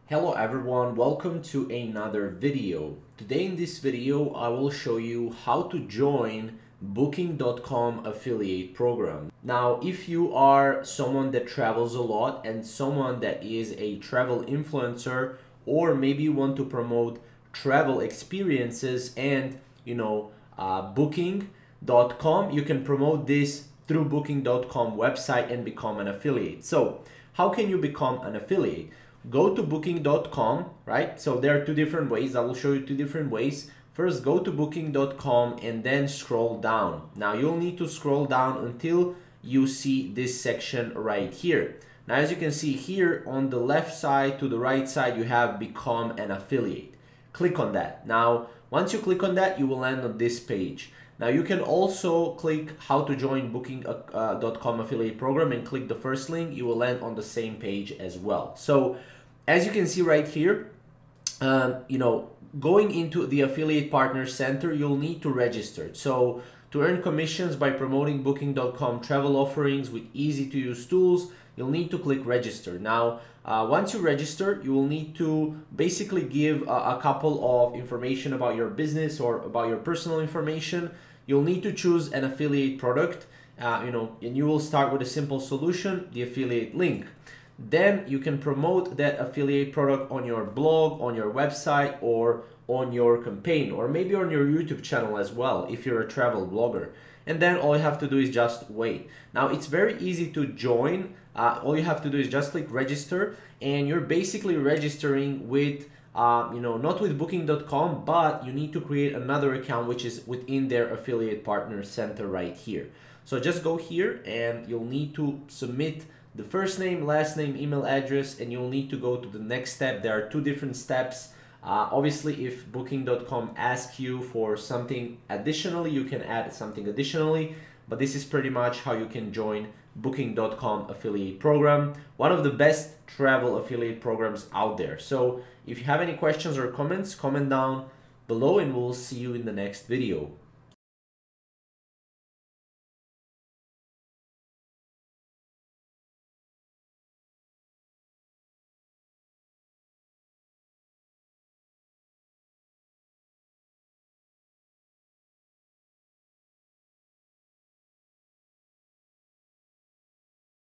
Hello everyone, welcome to another video. Today in this video I will show you how to join Booking.com affiliate program. Now if you are someone that travels a lot and someone that is a travel influencer, or maybe you want to promote travel experiences and Booking.com, you can promote this through Booking.com website and become an affiliate. So how can you become an affiliate? Go to Booking.com, right? So there are two different ways. I will show you two different ways. First, go to Booking.com and then scroll down. Now you'll need to scroll down until you see this section right here. Now as you can see here on the left side to the right side, you have become an affiliate. Click on that. Now once you click on that, you will land on this page. Now you can also click how to join Booking.com affiliate program and click the first link. You will land on the same page as well. So as you can see right here, going into the affiliate partner center, you'll need to register. So to earn commissions by promoting Booking.com travel offerings with easy to use tools, you'll need to click register. Now, once you register, you will need to basically give a couple of information about your business or about your personal information. You'll need to choose an affiliate product, and you will start with a simple solution, the affiliate link. Then you can promote that affiliate product on your blog, on your website, or on your campaign, or maybe on your YouTube channel as well if you're a travel blogger. And then all you have to do is just wait. Now it's very easy to join. All you have to do is just click register, and you're basically registering with not with Booking.com, but you need to create another account which is within their affiliate partner center right here. So just go here and you'll need to submit the first name, last name, email address, and you'll need to go to the next step. There are two different steps. Obviously, if Booking.com asks you for something additionally, you can add something additionally, but this is pretty much how you can join Booking.com affiliate program, one of the best travel affiliate programs out there. So if you have any questions or comments, comment down below and we'll see you in the next video.